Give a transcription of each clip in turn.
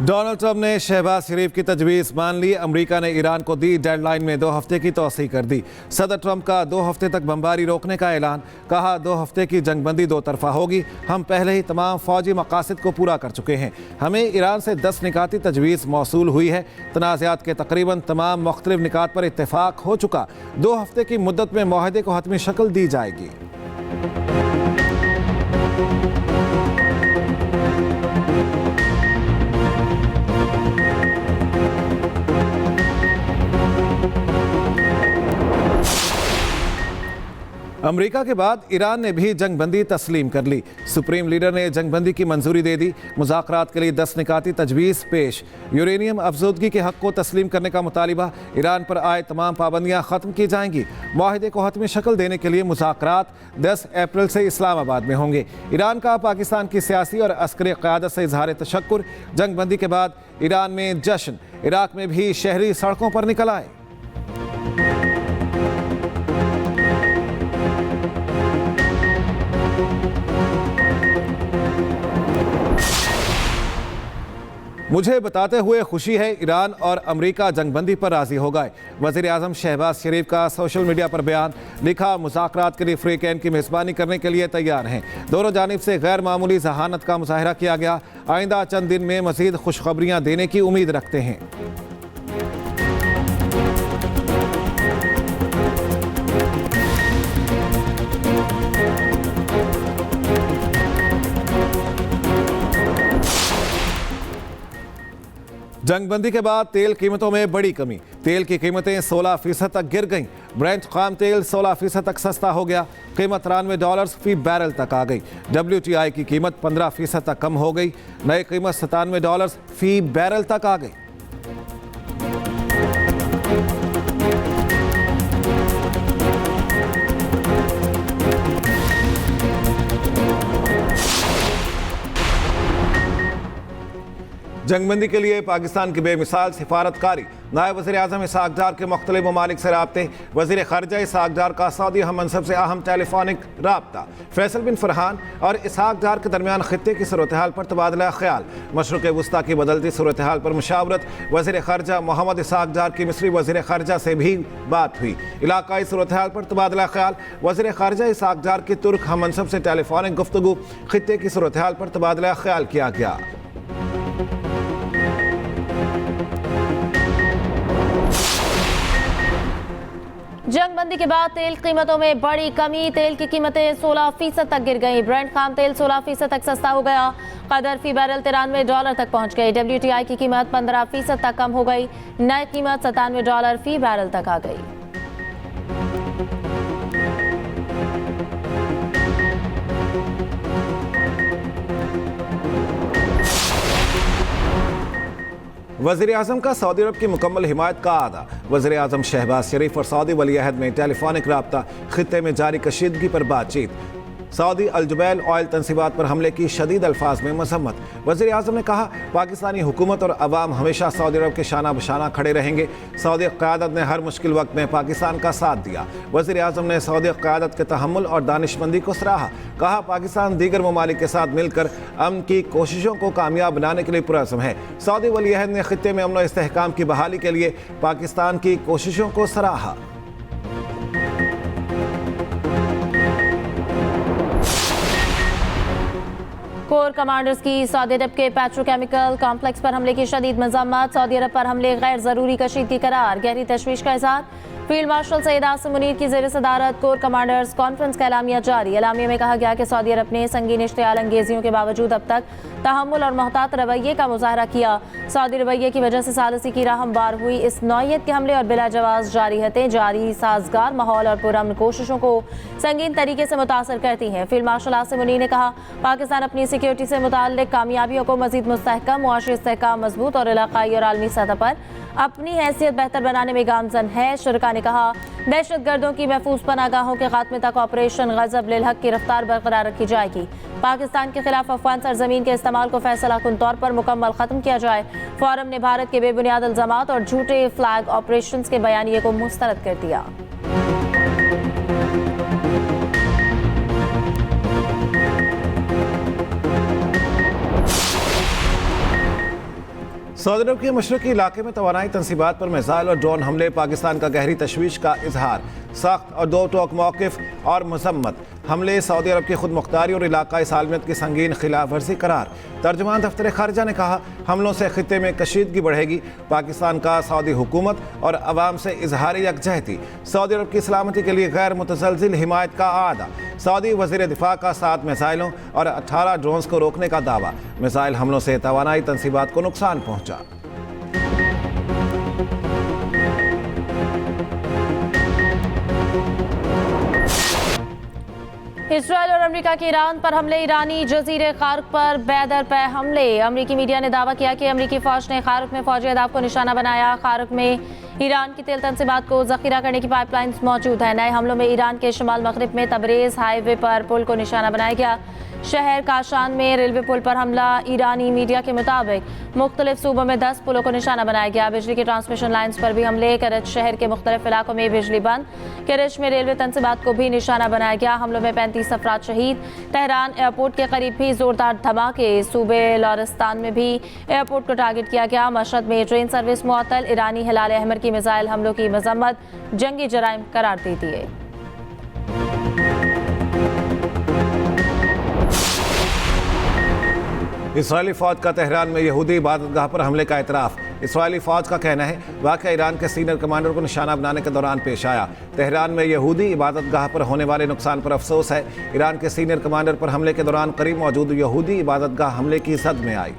Donald Trump ने शहबाज शरीफ की तजवीज़ मान ली। अमेरिका ने ईरान को दी डेडलाइन में 2 हफ्ते की तोसी कर दी। सदर ट्रंप का 2 हफ्ते तक बमबारी रोकने का ऐलान। कहा 2 हफ्ते की जंगबंदी 2 तरफा होगी। हम पहले ही तमाम फौजी मकासद को पूरा कर चुके हैं। हमें ईरान से 10 निकाती तजवीज़ मौसूल हुई है। तनाज़ात के तकरीबन तमाम मुख्तलिफ निकात पर इत्तेफाक हो चुका। 2 हफ्ते की मुद्दत में मुआहदे को हतमी शक्ल दी जाएगी। अमेरिका के बाद ईरान ने भी जंगबंदी तस्लीम कर ली। सुप्रीम लीडर ने जंगबंदी की मंजूरी दे दी। मुज़ाकरात के लिए 10 निकाती तजवीज़ पेश। यूरेनियम अफजोदगी के हक़ को तस्लीम करने का मुतालिबा। ईरान पर आए तमाम पाबंदियाँ ख़त्म की जाएंगी। मुआहदे को हतमी शक्ल देने के लिए मुज़ाकरात 10 अप्रैल से इस्लामाबाद में होंगे। ईरान का पाकिस्तान की सियासी और अस्करी क़यादत से इजहार तशक्कुर। जंगबंदी के बाद ईरान में जश्न। इराक में भी शहरी सड़कों पर निकल आए। मुझे बताते हुए खुशी है, ईरान और अमेरिका जंगबंदी पर राजी हो गए। वज़ीर आज़म शहबाज शरीफ का सोशल मीडिया पर बयान। लिखा, मुज़ाकरात के लिए फ्री कैन की मेज़बानी करने के लिए तैयार हैं। दोनों जानिब से गैर मामूली ज़हानत का मुज़ाहरा किया गया। आइंदा चंद दिन में मज़ीद खुशखबरियाँ देने की उम्मीद रखते हैं। जंगबंदी के बाद तेल कीमतों में बड़ी कमी। तेल की कीमतें 16% तक गिर गईं। ब्रेंट खाम तेल 16% तक सस्ता हो गया। कीमत $93 फी बैरल तक आ गई। WTI की कीमत 15% तक कम हो गई। नई कीमत $97 फी बैरल तक आ गई। जंगबंदी के लिए पाकिस्तान की बेमिसाल सिफारतकारी। नायब वज़ीर आज़म इसहाक़ डार के मुख्तलिफ ममालिक से राब्ते। वज़ीर ख़ारिजा इसहाक़ डार का सऊदी हम मनसब से अहम टेलीफोनिक राब्ता। फैसल बिन फरहान और इसहाक़ डार के दरमियान ख़ित्ते की सूरत हाल पर तबादला ख्याल। मशरिक़ वस्ता की बदलती सूरत हाल पर मुशावरत। वज़ीर ख़ारिजा मोहम्मद इसहाक़ डार की मिस्री वज़ीर ख़ारिजा से भी बात हुई। इलाकाई सूरत हाल पर तबादला ख्याल। वज़ीर ख़ारिजा इसहाक़ डार की तुर्क हम मनसब से टेलीफोनिक गुफ्तगू। ख़ित्ते की सूरत हाल पर तबादला ख्याल किया गया। जंगबंदी के बाद तेल कीमतों में बड़ी कमी। तेल की कीमतें 16% तक गिर गई। ब्रेंट खाम तेल 16% तक सस्ता हो गया। कदर फी बैरल $93 तक पहुंच गई। WTI की कीमत 15% तक कम हो गई। नई कीमत $97 फी बैरल तक आ गई। वज़ीर आज़म का सऊदी अरब की मुकम्मल हिमायत का आदा। वज़ीर आज़म शहबाज शरीफ और सऊदी वली अहद में टेलीफोनिक राब्ता। खित्ते में जारी कशीदगी पर बातचीत। सऊदी अल-जुबैल ऑयल तनसीबात पर हमले की शदीद अल्फाज में मजम्मत। वज़ीर आज़म ने कहा, पाकिस्तानी हुकूमत और अवाम हमेशा सऊदी अरब के शाना बशाना खड़े रहेंगे। सऊदी क़यादत ने हर मुश्किल वक्त में पाकिस्तान का साथ दिया। वज़ीर आज़म ने सऊदी क़यादत के तहम्मुल और दानिशमंदी को सराहा। कहा, पाकिस्तान दीगर ममालिक के साथ मिलकर अमन की कोशिशों को कामयाब बनाने के लिए पुरअज़्म है। सऊदी वली अहद ने खित्ते में अमन और इस्तेहकाम की बहाली के लिए पाकिस्तान की कोशिशों को सराहा। कोर कमांडर्स की सऊदी अरब के पेट्रोकेमिकल कॉम्प्लेक्स पर हमले की शदीद मज़म्मत। सऊदी अरब पर हमले गैर ज़रूरी कशीदगी करार। गहरी तशवीश का इज़हार। फील्ड मार्शल सैयद आसिम मुनीर की ज़ेर सदारत कोर कमांडर्स कॉन्फ्रेंस का एलामिया जारी। एलामिया में कहा गया कि सऊदी अरब ने संगीन इश्तियाल अंगेजियों के बावजूद अब तक तहम्मुल और मोहतात रवैये का मुजाहरा किया। सऊदी रवैये की वजह से सालिसी की राह हमवार हुई। इस नौयत के हमले और बिला जवाज़ जारी हतें जारी साजगार माहौल और पुरअमन कोशिशों को संगीन तरीके से मुतासर करती हैं। फील्ड मार्शल आसिम मुनीर ने कहा, पाकिस्तान अपनी सिक्योरिटी से मुताल्लिक कामयाबियों को मजीद मुस्तहकम, मुआशी इस्तेहकाम मजबूत और इलाकाई और आलमी सतह पर अपनी हैसियत बेहतर बनाने में गामजन है। शुरका ने कहा, दहशत गर्दों की महफूज पनागाहों के खात्मे तक ऑपरेशन गजब लिल हक की रफ्तार बरकरार रखी जाएगी। पाकिस्तान के खिलाफ अफवान सरजमीन के इस्तेमाल को फैसला कुन तौर पर मुकम्मल खत्म किया जाए। फोरम ने भारत के बेबुनियाद इल्जामात और झूठे फ्लैग ऑपरेशंस के बयानिए को मुस्तरद कर दिया। सऊदी अरब के मशरक़ी इलाके में तवानाई तनसीबात पर मिसाइल और ड्रोन हमले, पाकिस्तान का गहरी तशवीश का इजहार, सख्त और दो टोक मौक़िफ़ और मजम्मत। हमले सऊदी अरब की खुद मुख्तारी और इलाकाई सालमियत की संगीन खिलाफ वर्जी करार। तर्जुमान दफ्तर खारजा ने कहा, हमलों से खित्ते में कशीदगी बढ़ेगी। पाकिस्तान का सऊदी हुकूमत और अवाम से इजहार यकजहती। सऊदी अरब की सलामती के लिए गैर मुतसलसिल हिमायत का आदा। सऊदी वज़ीर दिफा का 7 मिसाइलों और 18 ड्रोन्स को रोकने का दावा। मिसाइल हमलों से तवानाई तनसीबात को नुकसान पहुंचा। इसराइल और अमेरिका के ईरान पर हमले, ईरानी जजीरे खार्क पर बैदर पे हमले। अमेरिकी मीडिया ने दावा किया कि अमेरिकी फौज ने खार्क में फौजी अहदाफ को निशाना बनाया। खार्क में ईरान की तेल तनसीबात को जखीरा करने की पाइपलाइंस मौजूद है। नए हमलों में ईरान के शुमाल मगरिब में तबरेज हाईवे पर पुल को निशाना बनाया गया। शहर काशान में रेलवे पुल पर हमला। ईरानी मीडिया के मुताबिक मुख्तलिफ सूबों में 10 पुलों को निशाना बनाया गया। बिजली की ट्रांसमिशन लाइन्स पर भी हमले। करच शहर के मुख्तलिफ इलाकों में बिजली बंद। करच में रेलवे तनसीबात को भी निशाना बनाया गया। हमलों में 35 अफराद शहीद। तेहरान एयरपोर्ट के करीब भी जोरदार धमाके। सूबे लॉरिस्तान में भी एयरपोर्ट को टारगेट किया गया। मशहद में ट्रेन सर्विस मुअत्तल। ईरानी हिलाल अहमर की मिसाइल हमलों की मजम्मत जंगी जराइम करार दी थी। इसराइली फौज का तेहरान में यहूदी इबादतगाह पर हमले का एतराफ़। इसराइली फौज का कहना है वाक़या ईरान के सीनियर कमांडर को निशाना बनाने के दौरान पेश आया। तेहरान में यहूदी इबादतगाह पर होने वाले नुकसान पर अफसोस है। ईरान के सीनियर कमांडर पर हमले के दौरान करीब मौजूद यहूदी इबादतगाह हमले की जद में आई।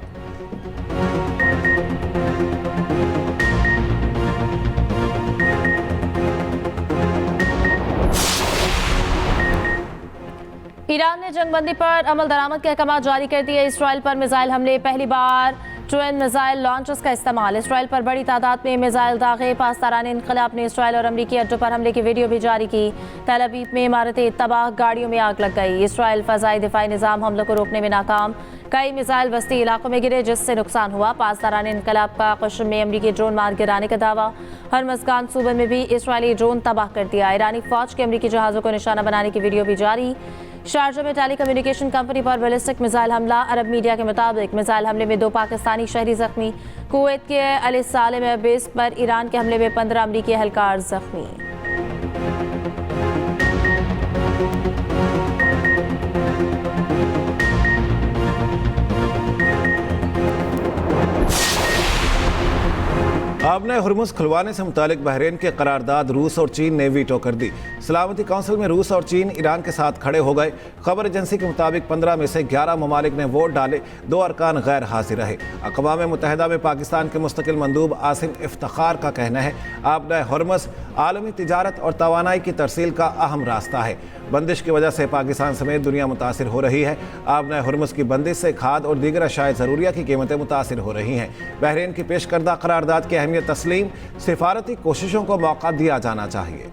ईरान ने जंगबंदी पर अमल दरामद के अहकाम जारी कर दिए। इसराइल पर मिसाइल हमले, पहली बार ट्विन मिसाइल लॉन्चर्स का इस्तेमाल। इसराइल पर बड़ी तादाद में मिसाइल दागे। पासदारान इनकलाब ने इसराइल और अमरीकी अड्डों पर हमले की वीडियो भी जारी की। तेल अवीव में इमारतें तबाह, गाड़ियों में आग लग गई। इसराइल फ़ज़ाई दिफाई निज़ाम हमलों को रोकने में नाकाम। कई मिसाइल बस्ती इलाकों में गिरे जिससे नुकसान हुआ। पासदारान इनकलाब का क़श्म में अमरीकी ड्रोन मार गिराने का दावा। हरमज़गान सूबे में भी इसराइली ड्रोन तबाह कर दिया। ईरानी फ़ौज के अमरीकी जहाज़ों को निशाना बनाने की वीडियो भी जारी। शारजा में टेली कम्युनिकेशन कंपनी पर बैलिस्टिक मिसाइल हमला। अरब मीडिया के मुताबिक मिसाइल हमले में 2 पाकिस्तानी शहरी जख्मी। कुवैत के अल सालेम बेस पर ईरान के हमले में 15 अमरीकी एहलकार जख्मी। आपने हुर्मुज़ खुलवाने से मुतालिक बहरीन के करारदाद रूस और चीन ने वीटो कर दी। सलामती काउंसिल में रूस और चीन ईरान के साथ खड़े हो गए। खबर एजेंसी के मुताबिक 15 में से 11 ममालिक ने वोट डाले, 2 अरकान गैर हाजिर रहे। अक़वाम मुत्तहिदा में पाकिस्तान के मुस्तकिल मंदूब आसिम इफ्तिखार का कहना है आपने हुर्मुज़ आलमी तिजारत और तवानाई की तरसील का अहम रास्ता है। बंदिश की वजह से पाकिस्तान समेत दुनिया मुतासिर हो रही है। आपने हुर्मुज़ की बंदिश से खाद और दीगर अशाए ज़रूरिया की कीमतें मुतासिर हो रही हैं। बहरीन की पेश करदा करारदाद की अहमियत तस्लीम, सिफारती कोशिशों को मौका दिया जाना चाहिए।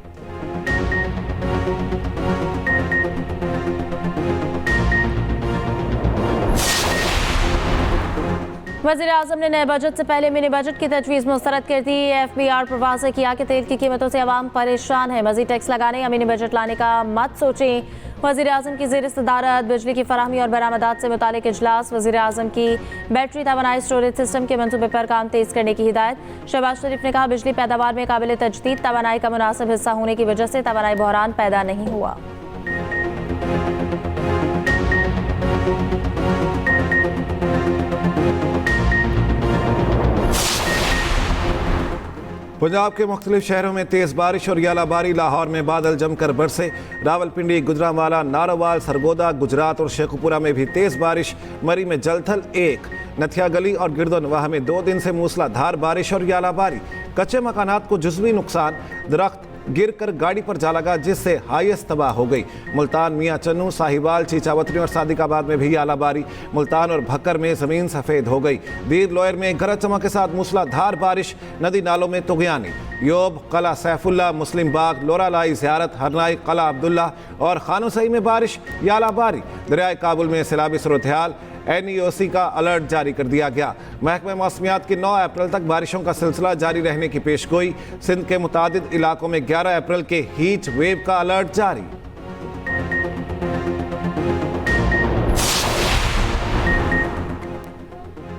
वज़ीर आज़म ने नए बजट से पहले मिनी बजट की तजवीज़ मुस्तरद कर दी। FBR पर वाज़ेह किया कि तेल की कीमतों से अवाम परेशान है। मज़ीद टैक्स लगाने या मिनी बजट लाने का मत सोचें। वज़ीर आज़म की ज़ेर सदारत बिजली की फराहमी और बरामदात से मुतालिक इजलास। वज़ीर आज़म की बैटरी तवानाई स्टोरेज सिस्टम के मनसूबे पर काम तेज़ करने की हिदायत। शहबाज शरीफ ने कहा बिजली पैदावार में काबिल तजदीद तवानाई का मुनासिब हिस्सा होने की वजह से तवानाई बहरान पैदा नहीं हुआ। पंजाब के मुख्तलिफ शहरों में तेज़ बारिश और यालाबारी। लाहौर में बादल जमकर बरसे। रावलपिंडी, गुजरांवाला, नारोवाल, सरगोदा, गुजरात और शेखुपुरा में भी तेज़ बारिश। मरी में जलथल 1, नथिया गली और गिरदनवाह में 2 दिन से मूसलाधार बारिश और यालाबारी। कच्चे मकानात को जुज़वी नुकसान, दरख्त गिर कर गाड़ी पर जा लगा जिससे हाईएस्ट तबाह हो गई। मुल्तान, मियाँ चन्नू, साहिवाल, चीचावतरी और सादिकाबाद में भी आलाबारी। मुल्तान और भक्कर में ज़मीन सफ़ेद हो गई। दीर लोयर में गरज चमक के साथ मूसलाधार बारिश। नदी नालों में तुगयानी। योब, कला सैफुल्ला, मुस्लिम बाग, लोरालाई ज़ियारत, हरनाई, कला अब्दुल्ला और खानुसई में बारिश यालाबारी। दरियाए काबुल में सैलाबी सूरत-ए-हाल। NEOC का अलर्ट जारी कर दिया गया। महकमे मौसमियात की 9 अप्रैल तक बारिशों का सिलसिला जारी रहने की पेशगोई। सिंध के मुतादिद इलाकों में 11 अप्रैल के हीट वेव का अलर्ट जारी।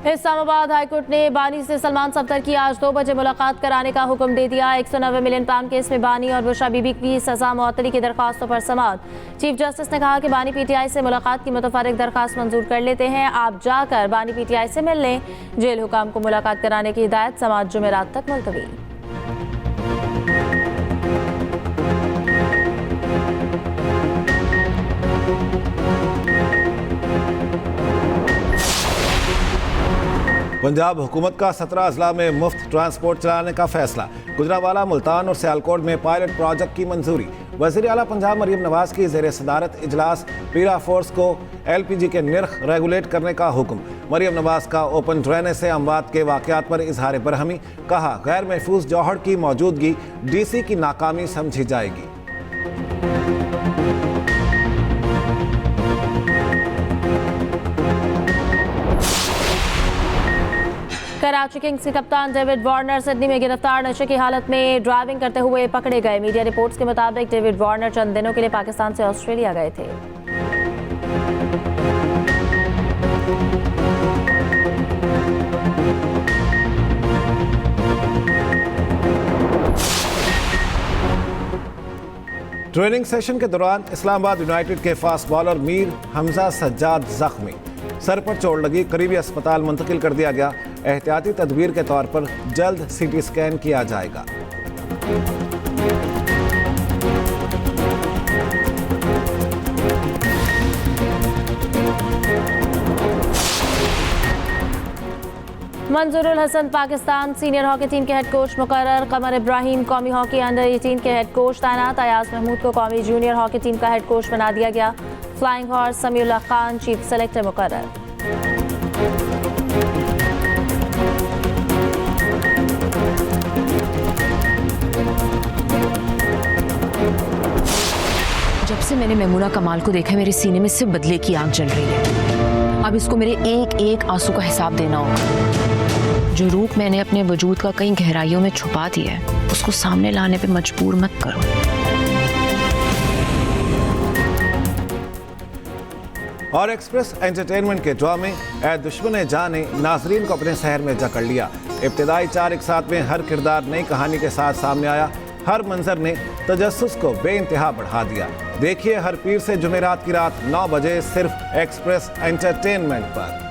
इस्लामाबाद हाईकोर्ट ने बानी से सलमान सफ्दर की आज 2 बजे मुलाकात कराने का हुक्म दे दिया। 190 मिलियन पाउंड केस में बानी और बुशरा बीबी की सजा मुअत्तली की दरखास्तों पर समाअत। चीफ जस्टिस ने कहा कि बानी पीटीआई से मुलाकात की मुतफर्रिक दरखास्त मंजूर कर लेते हैं, आप जाकर बानी पीटीआई से मिल लें। जेल हुकाम को मुलाकात कराने की हिदायत समाअत जुमेरात तक मुलतवी। पंजाब हुकूमत का 17 अजला में मुफ्त ट्रांसपोर्ट चलाने का फैसला। गुजरांवाला, मुल्तान और सियालकोट में पायलट प्रोजेक्ट की मंजूरी। वज़ीर आला पंजाब मरियम नवाज की ज़ेर सदारत इजलास। पीरा फोर्स को LPG के निर्ख रेगुलेट करने का हुक्म। मरियम नवाज का ओपन ड्रेनेज से अमवात के वाक़यात पर इजहार बरहमी। कहा, गैर महफूज जौहर की मौजूदगी DC की नाकामी समझी जाएगी। कराची किंग्स के कप्तान डेविड वार्नर सिडनी में गिरफ्तार नशे की हालत में ड्राइविंग करते हुए पकड़े गए। मीडिया रिपोर्ट्स के मुताबिक डेविड वार्नर चंद दिनों के लिए पाकिस्तान से ऑस्ट्रेलिया गए थे। ट्रेनिंग सेशन के दौरान इस्लामाबाद यूनाइटेड के फास्ट बॉलर मीर हमजा सज्जाद जख्मी। सर पर चोट लगी, करीबी अस्पताल मुंतकिल कर दिया गया। एहतियाती तदबीर के तौर पर जल्द CT स्कैन किया जाएगा। Manzurul Hasan Pakistan senior hockey team के हेड कोच मुकर्रर। कमर इब्राहिम कौमी हॉकी अंडर 18 के हेड कोच तैनात। अयाज महमूद को कौमी जूनियर हॉकी टीम का हेड कोच बना दिया गया। Flying horse Samiullah Khan chief selector मुकर्रर। जब से मैंने मेमुना कमाल को देखा, मेरे सीने में सिर्फ बदले की आग जल रही है। अब इसको मेरे एक एक आंसू का हिसाब देना होगा। जो रूप मैंने अपने वजूद का कई गहराइयों में छुपा दिया है, उसको सामने लाने पे मजबूर मत करो। और एक्सप्रेस एंटरटेनमेंट के ड्रामे ए दुश्मन जाने नाजरीन को अपने शहर में जकड़ लिया। इब्तिदाई 4 एक साथ में हर किरदार नई कहानी के साथ सामने आया। हर मंजर ने तजस्सुस को बेइंतहा बढ़ा दिया। देखिए हर पीर से जुमेरात की रात 9 बजे सिर्फ एक्सप्रेस एंटरटेनमेंट पर।